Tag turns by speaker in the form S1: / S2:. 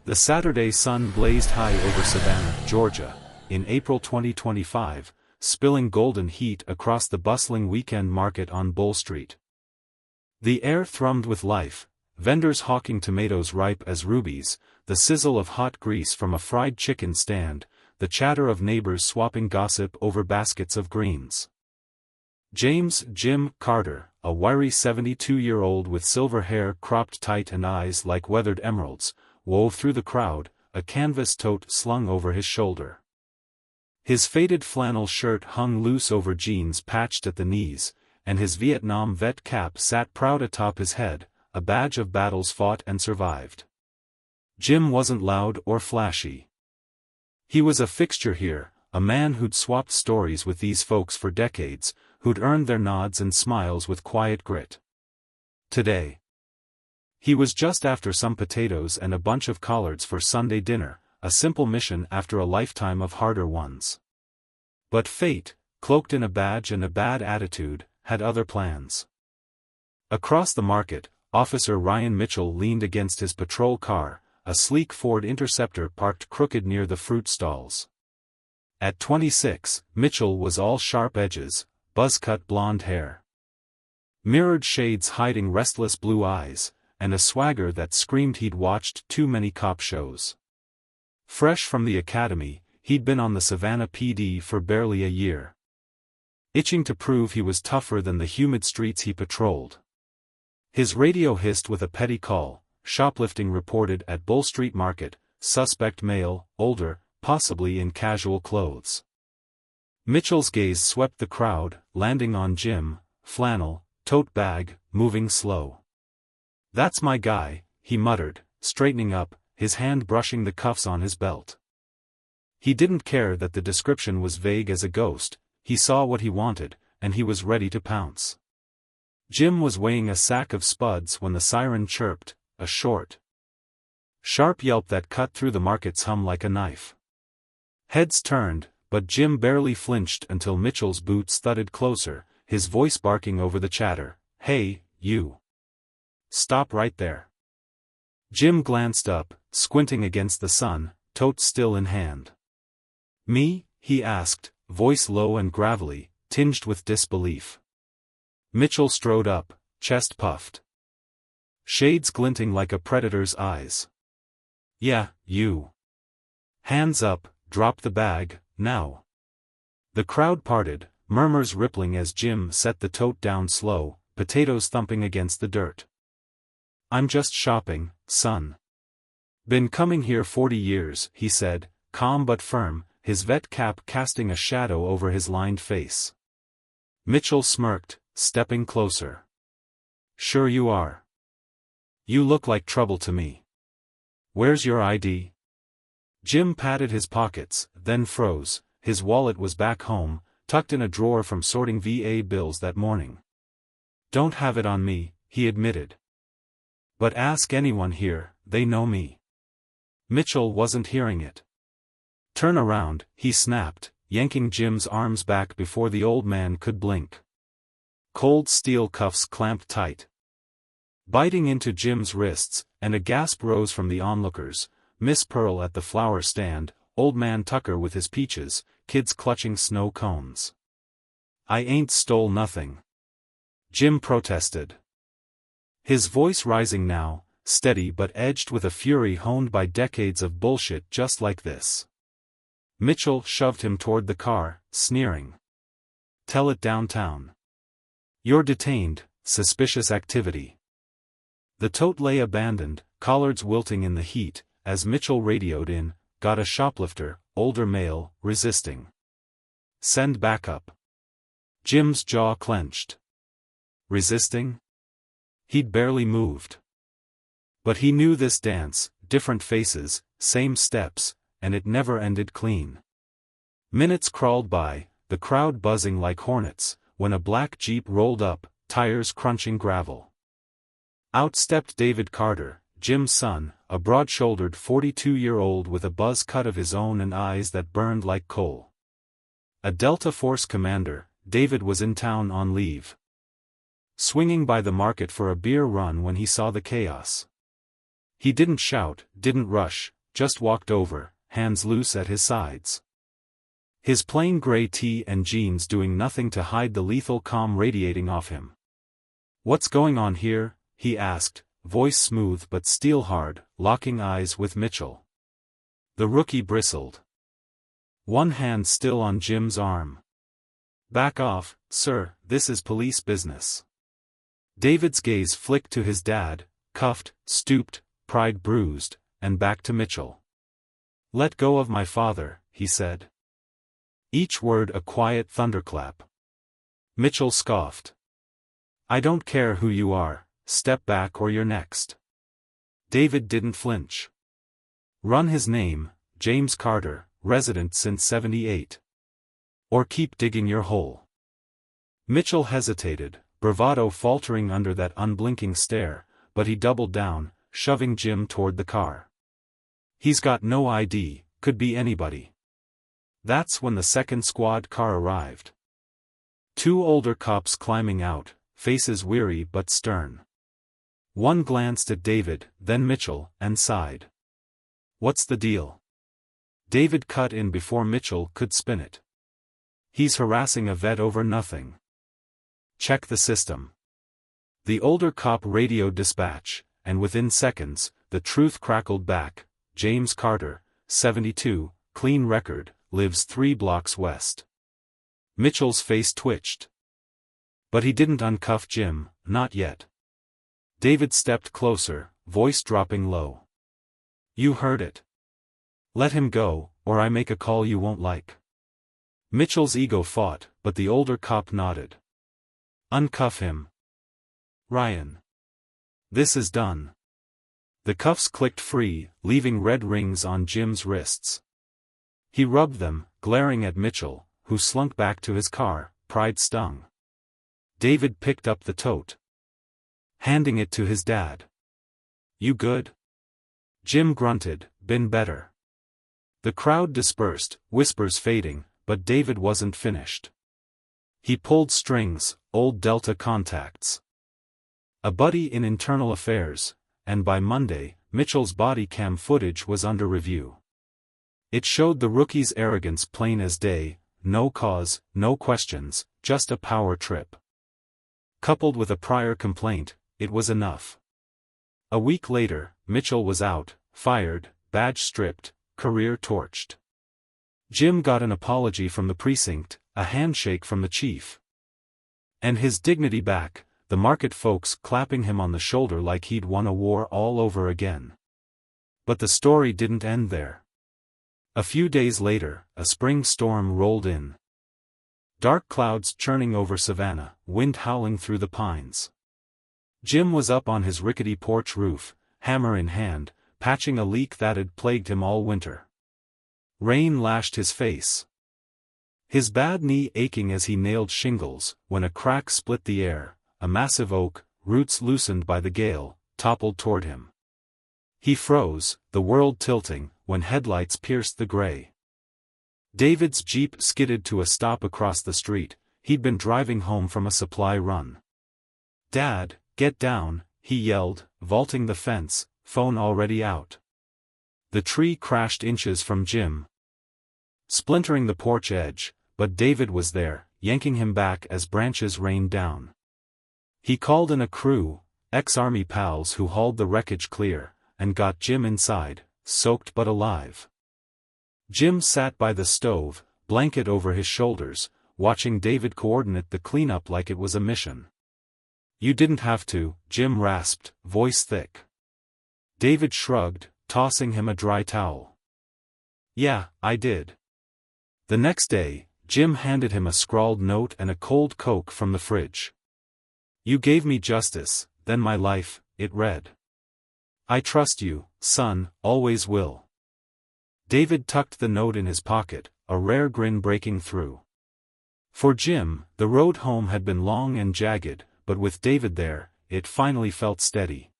S1: The Saturday sun blazed high over Savannah, Georgia, in April 2025, spilling golden heat across the bustling weekend market on Bull Street. The air thrummed with life, vendors hawking tomatoes ripe as rubies, the sizzle of hot grease from a fried chicken stand, the chatter of neighbors swapping gossip over baskets of greens. James "Jim" Carter, a wiry 72-year-old with silver hair cropped tight and eyes like weathered emeralds, wove through the crowd, a canvas tote slung over his shoulder. His faded flannel shirt hung loose over jeans patched at the knees, and his Vietnam vet cap sat proud atop his head, a badge of battles fought and survived. Jim wasn't loud or flashy. He was a fixture here, a man who'd swapped stories with these folks for decades, who'd earned their nods and smiles with quiet grit. Today, he was just after some potatoes and a bunch of collards for Sunday dinner, a simple mission after a lifetime of harder ones. But fate, cloaked in a badge and a bad attitude, had other plans. Across the market, Officer Ryan Mitchell leaned against his patrol car, a sleek Ford Interceptor parked crooked near the fruit stalls. At 26, Mitchell was all sharp edges, buzz-cut blonde hair, mirrored shades hiding restless blue eyes, and a swagger that screamed he'd watched too many cop shows. Fresh from the academy, he'd been on the Savannah PD for barely a year. Itching to prove he was tougher than the humid streets he patrolled. His radio hissed with a petty call: shoplifting reported at Bull Street Market, suspect male, older, possibly in casual clothes. Mitchell's gaze swept the crowd, landing on Jim, flannel, tote bag, moving slow. "That's my guy," he muttered, straightening up, his hand brushing the cuffs on his belt. He didn't care that the description was vague as a ghost, he saw what he wanted, and he was ready to pounce. Jim was weighing a sack of spuds when the siren chirped, a short, sharp yelp that cut through the market's hum like a knife. Heads turned, but Jim barely flinched until Mitchell's boots thudded closer, his voice barking over the chatter, "Hey, you! Stop right there!" Jim glanced up, squinting against the sun, tote still in hand. "Me?" he asked, voice low and gravelly, tinged with disbelief. Mitchell strode up, chest puffed, shades glinting like a predator's eyes. "Yeah, you. Hands up, drop the bag, now." The crowd parted, murmurs rippling as Jim set the tote down slow, potatoes thumping against the dirt. "I'm just shopping, son. Been coming here 40 years, he said, calm but firm, his vet cap casting a shadow over his lined face. Mitchell smirked, stepping closer. "Sure you are. You look like trouble to me. Where's your ID?" Jim patted his pockets, then froze. His wallet was back home, tucked in a drawer from sorting VA bills that morning. "Don't have it on me," he admitted. "But ask anyone here, they know me." Mitchell wasn't hearing it. "Turn around," he snapped, yanking Jim's arms back before the old man could blink. Cold steel cuffs clamped tight, biting into Jim's wrists, and a gasp rose from the onlookers. Miss Pearl at the flower stand, Old Man Tucker with his peaches, kids clutching snow cones. "I ain't stole nothing," Jim protested, his voice rising now, steady but edged with a fury honed by decades of bullshit just like this. Mitchell shoved him toward the car, sneering. "Tell it downtown. You're detained, suspicious activity." The tote lay abandoned, collards wilting in the heat, as Mitchell radioed in, "Got a shoplifter, older male, resisting. Send backup." Jim's jaw clenched. Resisting? He'd barely moved. But he knew this dance, different faces, same steps, and it never ended clean. Minutes crawled by, the crowd buzzing like hornets, when a black Jeep rolled up, tires crunching gravel. Out stepped David Carter, Jim's son, a broad-shouldered 42-year-old with a buzz cut of his own and eyes that burned like coal. A Delta Force commander, David was in town on leave. Swinging by the market for a beer run when he saw the chaos. He didn't shout, didn't rush, just walked over, hands loose at his sides. His plain gray tee and jeans doing nothing to hide the lethal calm radiating off him. "What's going on here?" he asked, voice smooth but steel-hard, locking eyes with Mitchell. The rookie bristled. One hand still on Jim's arm. "Back off, sir, this is police business." David's gaze flicked to his dad, cuffed, stooped, pride bruised, and back to Mitchell. "Let go of my father," he said. Each word a quiet thunderclap. Mitchell scoffed. "I don't care who you are, step back or you're next." David didn't flinch. "Run his name, James Carter, resident since '78. Or keep digging your hole." Mitchell hesitated, bravado faltering under that unblinking stare, but he doubled down, shoving Jim toward the car. "He's got no ID, could be anybody." That's when the second squad car arrived. Two older cops climbing out, faces weary but stern. One glanced at David, then Mitchell, and sighed. "What's the deal?" David cut in before Mitchell could spin it. "He's harassing a vet over nothing." "Check the system." The older cop radioed dispatch, and within seconds, the truth crackled back. "James Carter, 72, clean record, lives 3 blocks west." Mitchell's face twitched. But he didn't uncuff Jim, not yet. David stepped closer, voice dropping low. "You heard it. Let him go, or I make a call you won't like." Mitchell's ego fought, but the older cop nodded. "Uncuff him. Ryan. This is done." The cuffs clicked free, leaving red rings on Jim's wrists. He rubbed them, glaring at Mitchell, who slunk back to his car, pride stung. David picked up the tote, handing it to his dad. "You good?" Jim grunted, "Been better." The crowd dispersed, whispers fading, but David wasn't finished. He pulled strings, old Delta contacts. A buddy in internal affairs, and by Monday, Mitchell's body cam footage was under review. It showed the rookie's arrogance plain as day, no cause, no questions, just a power trip. Coupled with a prior complaint, it was enough. A week later, Mitchell was out, fired, badge stripped, career torched. Jim got an apology from the precinct, a handshake from the chief. And his dignity back, the market folks clapping him on the shoulder like he'd won a war all over again. But the story didn't end there. A few days later, a spring storm rolled in. Dark clouds churning over Savannah, wind howling through the pines. Jim was up on his rickety porch roof, hammer in hand, patching a leak that had plagued him all winter. Rain lashed his face. His bad knee aching as he nailed shingles, when a crack split the air, a massive oak, roots loosened by the gale, toppled toward him. He froze, the world tilting, when headlights pierced the gray. David's Jeep skidded to a stop across the street. He'd been driving home from a supply run. "Dad, get down," he yelled, vaulting the fence, phone already out. The tree crashed inches from Jim, splintering the porch edge, but David was there, yanking him back as branches rained down. He called in a crew, ex-army pals who hauled the wreckage clear, and got Jim inside, soaked but alive. Jim sat by the stove, blanket over his shoulders, watching David coordinate the cleanup like it was a mission. "You didn't have to," Jim rasped, voice thick. David shrugged, tossing him a dry towel. "Yeah, I did." The next day, Jim handed him a scrawled note and a cold Coke from the fridge. "You gave me justice, then my life," it read. "I trust you, son, always will." David tucked the note in his pocket, a rare grin breaking through. For Jim, the road home had been long and jagged, but with David there, it finally felt steady.